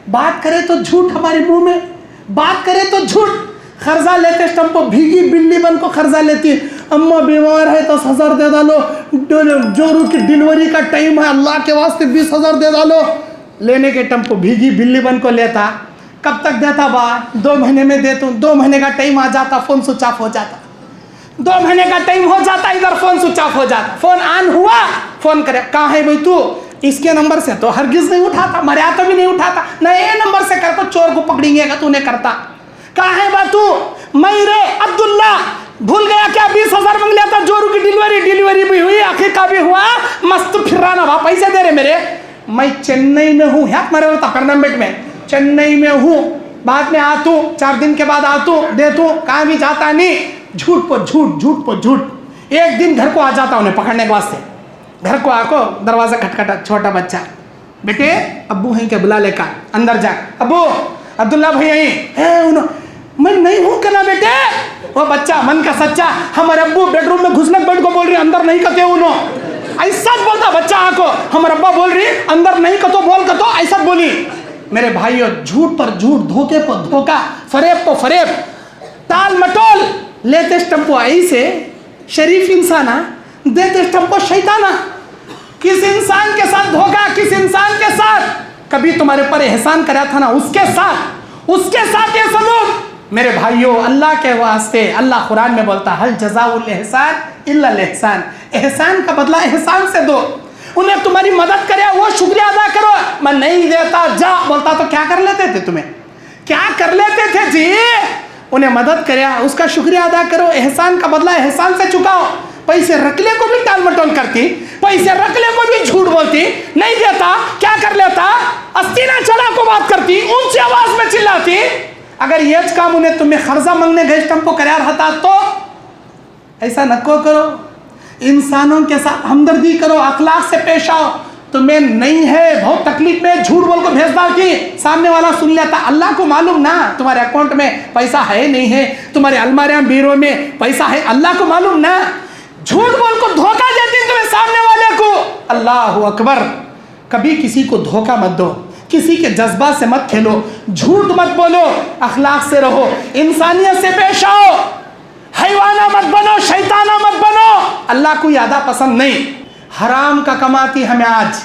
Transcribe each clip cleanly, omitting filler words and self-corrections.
बात करे तो झूठ हमारे मुंह में, बात करे तो झूठ। कर्जा लेते टेम्पो, भीगी बिल्ली बन को कर्जा लेती, अम्मा बीमार है 10,000 दे डालो, जोरू की डिलीवरी का टाइम है, अल्लाह के वास्ते 20,000 दे डालो। लेने के टेम्पो भीगी बिल्ली बन को लेता, कब तक देता बा? 2 महीने में देता हूँ। 2 महीने का टाइम आ जाता, फोन स्विच ऑफ हो जाता। 2 महीने का टाइम हो जाता, इधर फोन स्विच ऑफ हो जाता। फोन ऑन हुआ, फोन करे, कहाँ है भाई तू? इसके नंबर से तो हरगिज नहीं उठाता, मर्या तो भी नहीं उठाता, न ये नंबर से कर तो चोर को पकड़ेंगे अगर तूने करता। कहाँ है बा तू? मैं रे अब्दुल्ला, भूल गया क्या 20,000 मांग लिया था, जोरू की डिलीवरी भी हुई, आखिर का भी हुआ, मस्त फिर रहा ना, पैसे दे रहे मेरे। मैं चेन्नई में हूँ, है मरे होता टूर्नामेंट में, चेन्नई में हूँ, बाद में आतू, 4 दिन के बाद आतू, देतू, कहाँ भी जाता नहीं, झूठ पर झूठ। एक दिन घर को आ जाता उन्हें पकड़ने के वास्ते, घर को आको दरवाजा खटखटा, छोटा बच्चा, बेटे अब्बू हैं क्या, बुला लेकर अंदर जा, अब्बू अब्दुल्ला भाई यहीं, मैं नहीं हूँ क्या बेटे? वो बच्चा मन का सच्चा, हमारे अब्बू बेडरूम में घुसने बेड को बोल रही अंदर नहीं करते उन्होंने, ऐसा बोलता बच्चा आको, हमारे अब्बा बोल रही अंदर नहीं कतो बोल कतो, ऐसा बोली। मेरे भाइयों, झूठ पर झूठ, धोखे पर धोखा, फरेब पर फरेब, ताल मटोल, लेते स्टम्पो ऐसे शरीफ इंसाना, देते स्टम्पो शैताना। किस इंसान के साथ धोखा, किस इंसान के साथ कभी तुम्हारे पर एहसान करा था ना, उसके साथ ये सलूक। मेरे भाइयों, अल्लाह के वास्ते, अल्लाह कुरान में बोलता हल जज़ाउल एहसान इल्लल एहसान, एहसान का बदला एहसान से दो। उन्हें तुम्हारी मदद करे वो शुक्रिया अदा करो। मैं नहीं देता जा बोलता तो क्या कर लेते थे? तुम्हें क्या कर लेते थे जी? उन्हें मदद करे, उसका शुक्रिया अदा करो, एहसान का बदला एहसान से चुकाओ। पैसे रखले को भी टाल मटोल करती, पैसे रखले को भी झूठ बोलती, नहीं देता क्या कर लेता, अस्तीना चढ़ा को बात करती, ऊंची आवाज में चिल्लाती। अगर ये काम उन्हें तुम्हें खर्जा मांगने गए तुमको करार रहता तो ऐसा नको करो। इंसानों के साथ हमदर्दी करो, अखलाक से पेश आओ। तुम्हें नहीं है, बहुत तकलीफ में, झूठ बोल को भेज डालती, सामने वाला सुन लेता। अल्लाह को मालूम ना तुम्हारे अकाउंट में पैसा है नहीं है, तुम्हारे अलमारियां बीरो में पैसा है, अल्लाह को मालूम ना। झूठ बोल को धोखा देती तुम्हें सामने वाले को। अल्लाह अकबर। कभी किसी को धोखा मत दो, किसी के जज्बा से मत खेलो, झूठ मत बोलो, अखलाक से रहो, इंसानियत से पेश आओ, हैवाना मत बनो, शैताना मत बनो। अल्लाह को यादा पसंद नहीं। हराम का कमाती हमें आज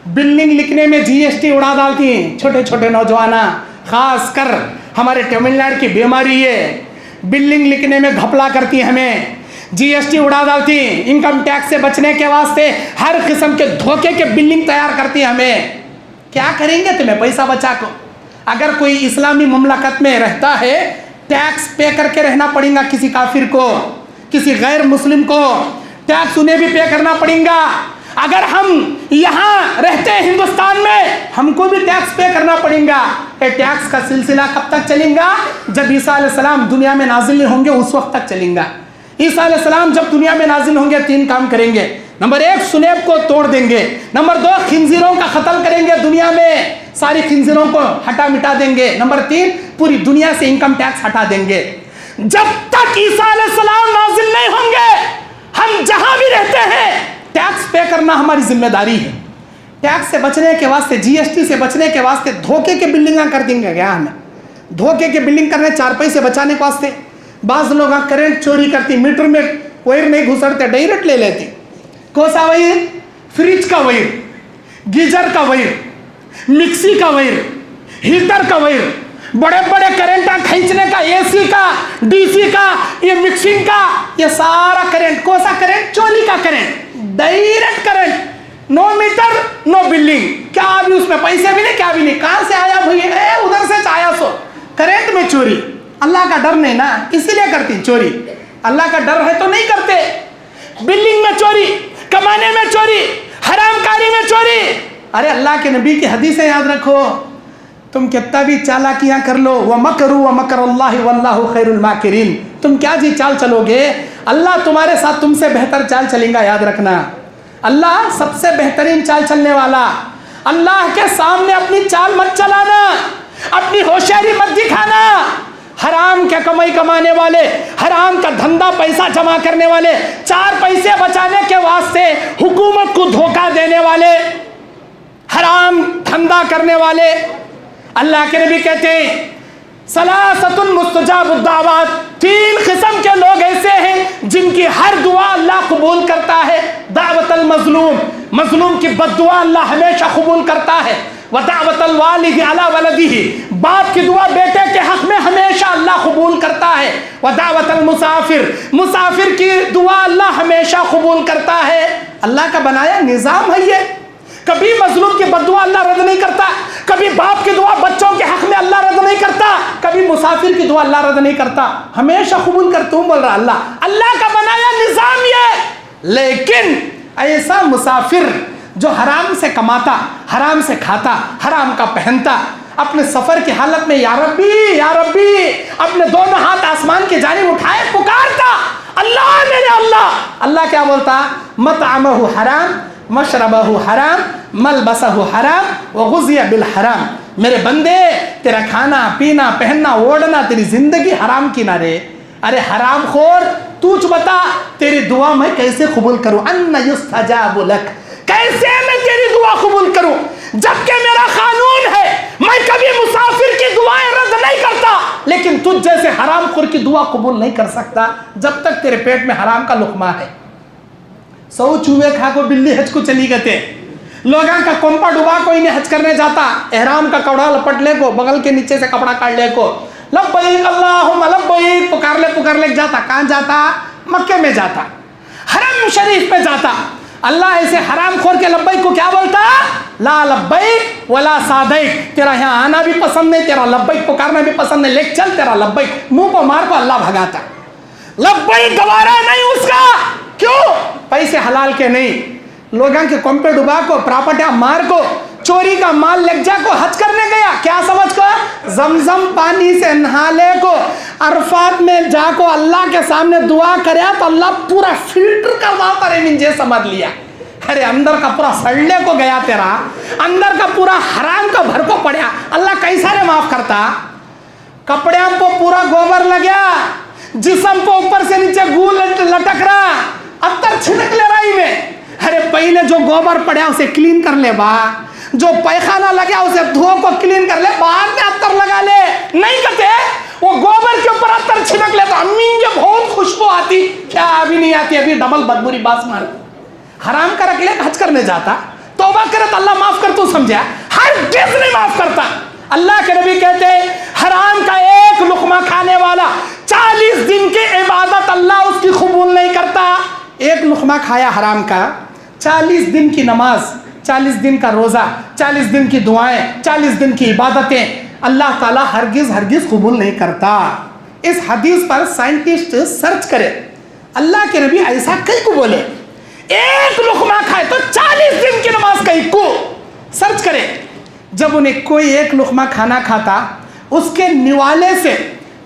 बिल्डिंग लिखने में जीएसटी उड़ा डालती हैं छोटे छोटे नौजवाना, खास कर हमारे तमिलनाडु की बीमारी है, बिल्डिंग लिखने में घपला करती हमें, जीएसटी उड़ा डालती, इनकम टैक्स से बचने के वास्ते हर किस्म के धोखे के बिल्डिंग तैयार करती हमें। क्या करेंगे तुम्हें पैसा बचा को? अगर कोई इस्लामी मुमलकत में रहता है, टैक्स पे करके रहना पड़ेगा, किसी काफिर को, किसी गैर मुस्लिम को टैक्स उन्हें भी पे करना पड़ेगा। अगर हम यहाँ रहते हैं हिंदुस्तान में, हमको भी टैक्स पे करना पड़ेगा। ये टैक्स का सिलसिला कब तक चलेगा? जब ईसा अलैहिस्सलाम दुनिया में नाजिल नहीं होंगे उस वक्त तक चलेगा। ईसा अलैहिस्सलाम जब दुनिया में नाजिल होंगे 3 काम करेंगे। नंबर 1 सुलेब को तोड़ देंगे, नंबर 2 खिंजीरों का कत्ल करेंगे, दुनिया में सारी खिंजीरों को हटा मिटा देंगे, नंबर 3 पूरी दुनिया से इनकम टैक्स हटा देंगे। जब तक ईसा अलैहिस्सलाम नाजिल नहीं होंगे, हम जहां भी रहते हैं टैक्स पे करना हमारी जिम्मेदारी है। टैक्स से बचने के वास्ते, जीएसटी से बचने के वास्ते धोखे के बिल्डिंग कर देंगे क्या हमें? धोखे के बिल्डिंग करने 4 पैसे बचाने के वास्ते बाज लोग करंट चोरी करती, मीटर में वायर नहीं घुसड़ते, डायरेक्ट ले लेती। कौन सा वायर? फ्रिज का वायर, गीजर का वायर, मिक्सी का वायर, हीटर का वायर, बड़े बड़े करंट खींचने का, एसी का, डीसी का, ये मिक्सिंग का, ये सारा करंट, कौन सा करंट? चोरी का current, direct current, no meter no building, क्या भी उसमें पैसे भी नहीं, क्या भी नहीं। कहां से आया भैया? उधर से आया। सो करंट में चोरी, अल्लाह का डर नहीं ना, इसीलिए करती चोरी। अल्लाह का डर है तो नहीं करते। बिल्डिंग में चोरी, कमाने में चोरी, हरामकारी में चोरी। अरे अल्लाह के नबी की हदीसें याद रखो। तुम कितना भी चालाकियां कर लो, व मकरू व मकरुल्लाहि वल्लाहु खैरुल माकिरीन, तुम क्या जी चाल चलोगे, अल्लाह तुम्हारे साथ तुमसे बेहतर चाल चलेगा। याद रखना, अल्लाह सबसे बेहतरीन चाल चलने वाला। अल्लाह के सामने अपनी चाल मत चलाना, अपनी होशियारी मत दिखाना। हराम के कमाई कमाने वाले, हराम का धंधा पैसा जमा करने वाले, 4 पैसे बचाने के वास्ते हुकूमत को धोखा देने वाले, हराम धंधा करने वाले, اللہ کے نبی کہتے ہیں सलासतुन मुस्तजाबुद दावत, 3 किस्म के लोग ऐसे हैं जिनकी हर दुआ अल्लाह कबूल करता है. दावतल मजलूम, मजलूम की बद्दुआ अल्लाह हमेशा कबूल करता है. व दावतल वालिद अला वलदिही, बाप की दुआ बेटे के हक में हमेशा अल्लाह कबूल करता है. व दावतल मुसाफिर, मुसाफिर की दुआ अल्लाह हमेशा कबूल करता है. अल्लाह का बनाया निज़ाम है ये. कभी मजलूम की बद्दुआ अल्लाह रद्द नहीं करता, कभी बाप की दुआ बच्चों के हक में अल्लाह रद्द नहीं करता, कभी मुसाफिर की दुआ अल्लाह रद्द नहीं करता, हमेशा कबूल करता हूं बोल रहा अल्लाह का बनाया निजाम ये. लेकिन ऐसा मुसाफिर जो हराम से कमाता, हराम से खाता, हराम का पहनता, अपने सफर की हालत में या रब्बी अपने दोनों हाथ आसमान की जानिब उठाए पुकारता, अल्लाह मेरे अल्लाह क्या बोलता? मतअमहु हराम, मशरबहु हराम, मलबसहु हराम व गुज़िया बिल हराम. मेरे बंदे तेरा खाना पीना पहनना ओढ़ना तेरी जिंदगी हराम की ना रे. अरे हराम खोर, तू बता तेरी दुआ मैं कैसे कबूल करूं? अन्ना युस्तजाबु लक, कैसे मैं तेरी दुआ कबूल करूं जबकि मेरा कानून है मैं कभी मुसाफिर की दुआएं रद्द नहीं करता, लेकिन तुझ जैसे हराम खोर की दुआ कबूल नहीं कर सकता जब तक तेरे पेट में हराम का लुकमा है. 100 चूहे खा को बिल्ली हज को चली गए. लोगों का कोंपा डुबा को इन्हें हज करने जाता, एहराम का कपड़ा लपट ले को, बगल के नीचे से कपड़ा काट ले को, लब्बैक अल्लाहुम्मा लब्बैक पुकार ले जाता. कहाँ जाता? मक्के में जाता, हरम शरीफ पे जाता. अल्लाह ऐसे हराम खोर के लब्बैक को क्या बोलता? ला लब्बैक वला सादैक, तेरा यहाँ आना भी पसंद नहीं, तेरा लब्बैक पुकारना भी पसंद नहीं, लेक चल तेरा लब्बैक, मुंह को मार को अल्लाह भगाता. लब्बैक गवारा नहीं उसका. क्यों? पैसे हलाल के नहीं, लोगों के कोंपे डुबा को, प्रॉपर्टी मार को, चोरी का माल लग जा को हज करने गया, क्या समझ को? जमजम पानी से नहा ले को, अरफात में जा को अल्लाह के सामने दुआ करे तो अल्लाह पूरा फिल्टर करवाता रे मुझे समझ लिया. अरे अंदर का पूरा सड़ने को गया तेरा, अंदर का पूरा हराम का भर को पड़ा, अल्लाह कैसा रे माफ करता? कपड़े को पूरा गोबर लग गया, जिस्म को ऊपर से नीचे गूल लटक रहा, अत्तर छिड़क ले रही में. अरे पहले जो गोबर पड़ा उसे क्लीन कर ले बा, जो पैखाना लगा उसे धो को क्लीन कर ले, बाद में अत्तर लगा ले. नहीं करते, वो गोबर के ऊपर अत्तर छिड़क ले तो अम्मी के बहुत खुशबू आती, क्या अभी नहीं आती, अभी डबल बदबूरी बास मार. हराम का रख ले, हज करने जाता, तौबा करे तो अल्लाह माफ कर, तू समझा? हर चीज नहीं माफ करता. अल्लाह के नबी कहते हराम का एक लुकमा खाने वाला 40 दिन की इबादत अल्लाह उसकी कबूल नहीं करता. एक लुकमा खाया हराम का, 40 दिन की नमाज, 40 दिन का रोज़ा, 40 दिन की दुआएं, 40 दिन की इबादतें अल्लाह ताला हरगिज़ कबूल नहीं करता. इस हदीस पर साइंटिस्ट सर्च करे, अल्लाह के नबी ऐसा कहीं को बोले एक लुकमा खाए तो 40 दिन की नमाज कहीं को सर्च करे. जब उन्हें कोई एक लुकमा खाना खाता, उसके निवाले से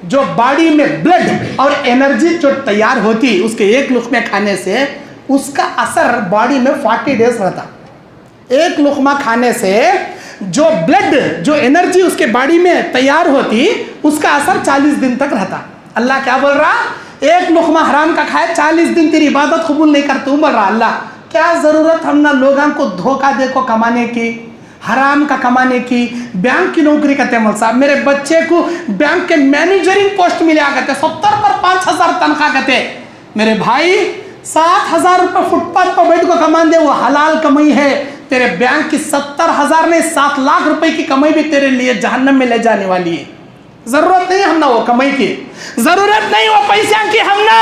जो बॉडी में ब्लड और एनर्जी जो तैयार होती उसके एक लुकमे खाने से, उसका असर बॉडी में 40 डेज रहता. एक लुकमा खाने से जो ब्लड जो एनर्जी उसके बॉडी में तैयार होती उसका असर 40 दिन तक रहता. अल्लाह क्या बोल रहा? एक लुकमा हराम का खाए 40 दिन तेरी इबादत कबूल नहीं करता हूँ बोल रहा. अल्लाह क्या ज़रूरत हम ना लोगों को धोखा दे को कमाने की, हराम का कमाने की. बैंक की नौकरी करते मौल साहब, मेरे बच्चे को बैंक के मैनेजरिंग पोस्ट मिला करते, 70 पर 5,000 तनख्वाह करते. मेरे भाई 7,000 रुपये फुटपाथ पर बैठ को कमा दे, वो हलाल कमाई है. तेरे बैंक की 70,000 नहीं 7 लाख रुपए की कमाई भी तेरे लिए जहन्नम में ले जाने वाली है. जरूरत नहीं हम ना वो कमाई की, जरूरत नहीं वो पैसा की हम ना.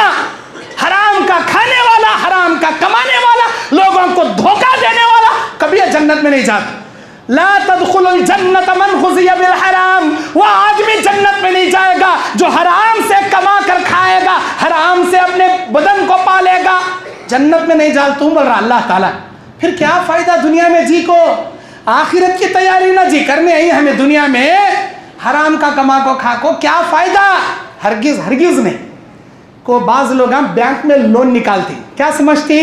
हराम का खाने वाला, हराम का कमाने वाला, लोगों को धोखा देने वाला कभी जन्नत में नहीं जाता. ला तदखुलुल जन्नत मन खुज़िया बिल हराम, वो आदमी जन्नत में नहीं जाएगा जो हराम से कमा कर खाएगा, हराम से अपने बदन को पालेगा. जन्नत में नहीं जा तू बोल रहा अल्लाह ताला. फिर क्या फायदा दुनिया में जी को, आखिरत की तैयारी ना जी करने आई हमें दुनिया में, हराम का कमा को खा को क्या फायदा? हरगिज नहीं. को बाज लोग बैंक में लोन निकालती, क्या समझती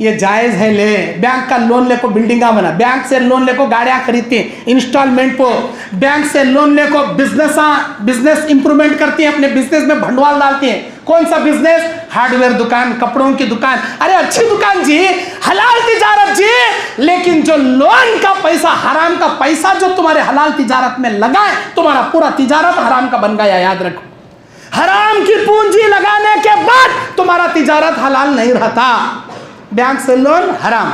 ये जायज़ है, ले बैंक का लोन ले को बिल्डिंगा बना, बैंक से लोन ले को गाड़ियाँ खरीदती इंस्टॉलमेंट को, बैंक से लोन ले को बिजनेस इंप्रूवमेंट करती हैं, अपने बिजनेस में भंडवाल डालती हैं. कौन सा बिजनेस? हार्डवेयर दुकान, कपड़ों की दुकान, अरे अच्छी दुकान जी, हलाल तिजारत जी, लेकिन जो लोन का पैसा, हराम का पैसा जो तुम्हारे हलाल तिजारत में लगा है, तुम्हारा पूरा तिजारत हराम का बन गया, याद रखो। हराम की पूंजी लगाने के बाद तुम्हारा तिजारत हलाल नहीं रहता। बैंक से लोन हराम।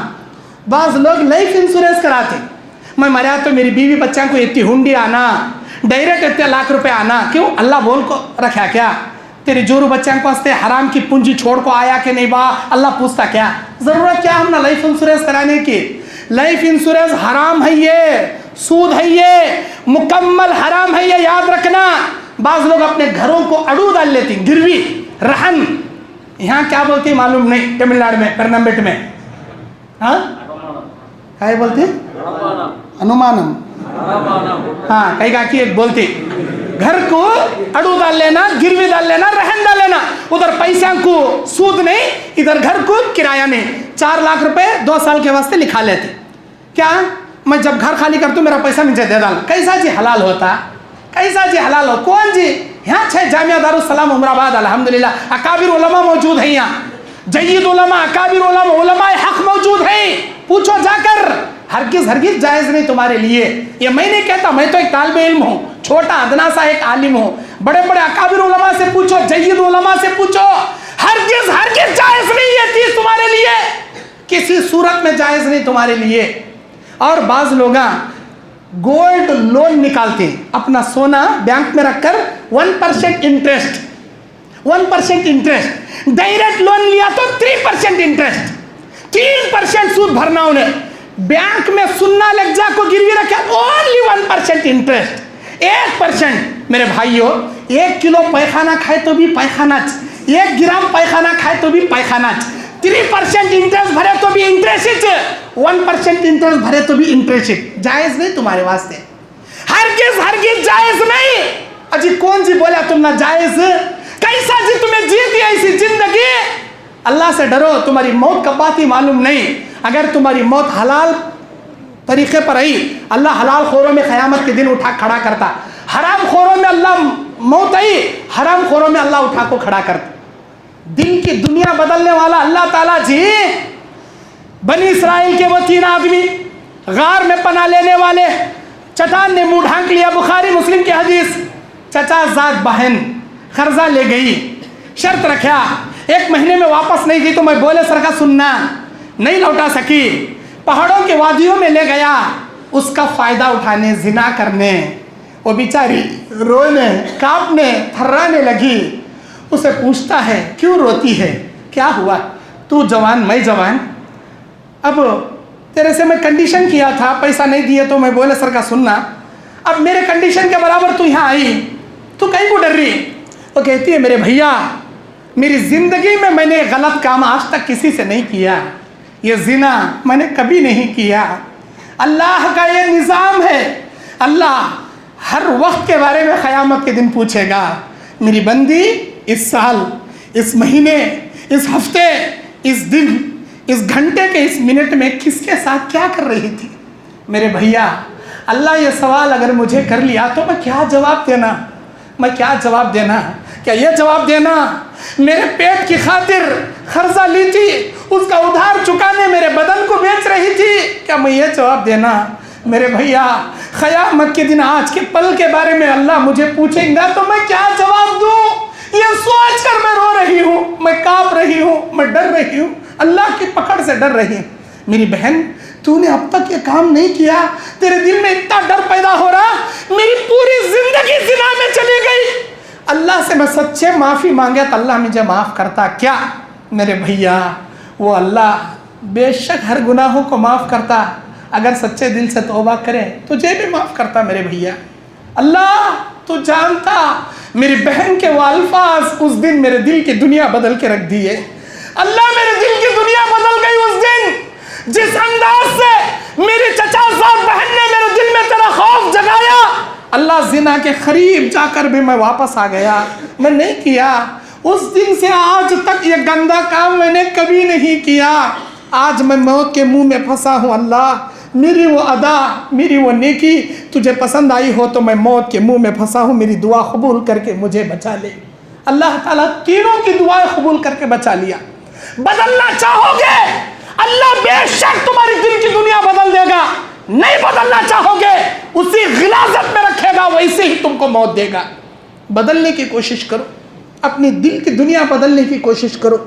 बाज लोग लाइफ इंश्योरेंस कराते, मैं मरा तो मेरी बीवी बच्चा को इतनी हुंडी आना, डायरेक्ट इतने लाख रुपए आना, क्यों? अल्लाह बोल को रखा क्या? तेरे जोरू बच्चा को हंसते हराम की पूंजी छोड़ को आया कि नहीं बा, अल्लाह पूछता क्या? जरूरत क्या हमने लाइफ इंश्योरेंस कराने की? लाइफ इंश्योरेंस हराम है, ये सूद है, ये मुकम्मल हराम है, ये याद रखना। बाज लोग अपने घरों को अड़ू डाल लेती, गिरवी, रहन, यहाँ क्या बोलते हैं मालूम नहीं, तमिलनाडु में परनम्बेट में, हाँ क्या बोलते? अनुमानम, हाँ कई का की एक बोलती, घर को अड़ू डाल लेना, गिरवी डाल लेना, रहन डाल लेना, उधर पैसा को सूद नहीं, इधर घर को किराया नहीं, 4 लाख रुपए 2 साल के वास्ते लिखा लेते। क्या मैं जब घर खाली करता हूँ मेरा पैसा मुझे दे डाल? कैसा जी हलाल होता? कैसा जी हलाल हो? कौन जी? यहाँ 6 जामिया दारुस्सलाम उमराबाद अल्हम्दुलिल्लाह अकाबिर उलमा मौजूद है, यहाँ जय्यद उलमा, अकाबिर उलमा, उलमाए हक मौजूद है, पूछो जाकर। हरगिज हरगिज जायज नहीं तुम्हारे लिए। ये मैं नहीं कहता, मैं तो एक तालिबे इल्म हूँ, छोटा अदना सा एक आलिम हूँ। बड़े बड़े अकाबिर उलमा से पूछो, जय्यद उलमा से पूछो, हरगिज हरगिज जायज नहीं ये चीज तुम्हारे लिए, किसी सूरत में जायज नहीं तुम्हारे लिए। और बाज लोग गोल्ड लोन निकालते हैं, अपना सोना बैंक में रखकर 1% इंटरेस्ट, 1% इंटरेस्ट, डायरेक्ट लोन लिया तो 3% इंटरेस्ट, 3% सूद भरना उन्हें। बैंक में सुन्ना लग जा को गिरवी रखे, ओनली 1% इंटरेस्ट, 1%। मेरे भाइयों, 1 किलो पैखाना खाए तो भी पैखाना, 1 ग्राम पैखाना खाए तो भी पैखाना, 3% इंटरेस्ट भरे तो भी इंटरेस्ट, 1% इंटरेस्ट भरे तो भी इंटरेस्ट। जायज नहीं तुम्हारे वास्ते, हरगिज हरगिज जायज नहीं। अजी कौन जी बोला तुम ना जायज? कैसा जी तुम्हें जीती ऐसी जिंदगी? अल्लाह से डरो, तुम्हारी मौत कब बात ही मालूम नहीं। अगर तुम्हारी मौत हलाल तरीके पर आई, अल्लाह हलाल खोरों में क़यामत के दिन उठा खड़ा करता। हराम खोरों में अल्लाह मौत आई, हराम खोरों में अल्लाह उठा को खड़ा करता। दिन की दुनिया बदलने वाला अल्लाह ताला जी, बनी इस्राइल के वो 3 आदमी गार में पनाह लेने वाले, चट्टान ने मुंह ढांक लिया, बुखारी मुस्लिम की हदीस। चचा जात बहन कर्जा ले गई, शर्त रखा 1 महीने में वापस नहीं गई तो मैं बोले सर का सुनना, नहीं लौटा सकी, पहाड़ों के वादियों में ले गया उसका फायदा उठाने, जिना करने। वो बेचारी रोने, कांपने, थर्राने लगी। उसे पूछता है क्यों रोती है, क्या हुआ? तू जवान मैं जवान, अब तेरे से मैं कंडीशन किया था, पैसा नहीं दिए तो मैं बोले सर का सुनना, अब मेरे कंडीशन के बराबर तू यहाँ आई, तू कहीं को डर रही? वो कहती है मेरे भैया, मेरी ज़िंदगी में मैंने गलत काम आज तक किसी से नहीं किया, ये जिना मैंने कभी नहीं किया। अल्लाह का ये निज़ाम है, अल्लाह हर वक्त के बारे में क़यामत के दिन पूछेगा, मेरी बंदी इस साल, इस महीने, इस हफ्ते, इस दिन, इस घंटे के इस मिनट में किसके साथ क्या कर रही थी? मेरे भैया, अल्लाह ये सवाल अगर मुझे कर लिया तो मैं क्या जवाब देना? मैं क्या जवाब देना? क्या ये जवाब देना मेरे पेट की खातिर कर्जा ली थी, उसका उधार चुकाने मेरे बदन को बेच रही थी? क्या मैं ये जवाब देना? मेरे भैया, क़यामत के दिन आज के पल के बारे में अल्लाह मुझे पूछेगा तो मैं क्या जवाब दूँ? ये सोच कर मैं रो रही हूँ, मैं काँप रही हूँ, मैं डर रही हूँ, अल्लाह की पकड़ से डर रही हूँ। मेरी बहन, तूने अब तक ये काम नहीं किया, तेरे दिल में इतना डर पैदा हो रहा, मेरी पूरी जिंदगी ज़िना में चली गई, अल्लाह से मैं सच्चे माफ़ी मांगे तो अल्लाह मुझे माफ़ करता क्या? मेरे भैया, वो अल्लाह बेशक हर गुनाहों को माफ़ करता, अगर सच्चे दिल से तौबा करे तुझे भी माफ़ करता। मेरे भैया, अल्लाह तू जानता, मेरी बहन के वो अल्फाज उस दिन मेरे दिल की दुनिया बदल के रख दिए। अल्लाह, मेरे दिल की दुनिया बदल गई उस दिन, जिस अंदाज से मेरी चचा साहब बहन ने मेरे दिल में तेरा खौफ जगाया। अल्लाह, जिना के करीब जाकर भी मैं वापस आ गया, मैं नहीं किया। उस दिन से आज तक ये गंदा काम मैंने कभी नहीं किया। आज मैं मौत के मुंह में फंसा हूँ। अल्लाह, मेरी वो अदा, मेरी वो नेकी तुझे पसंद आई हो तो मैं मौत के मुंह में फंसा हूँ, मेरी दुआ कबूल करके मुझे बचा ले। اللہ تعالیٰ تینوں کی دعائیں قبول کر کے بچا لیا. بدلنا چاہو گے اللہ بے شک تمہاری دل کی دنیا بدل دے گا. نہیں بدلنا چاہو گے اسی غلاظت میں رکھے گا, ویسے ہی تم کو موت دے گا. بدلنے کی کوشش کرو, اپنی دل کی دنیا بدلنے کی کوشش کرو.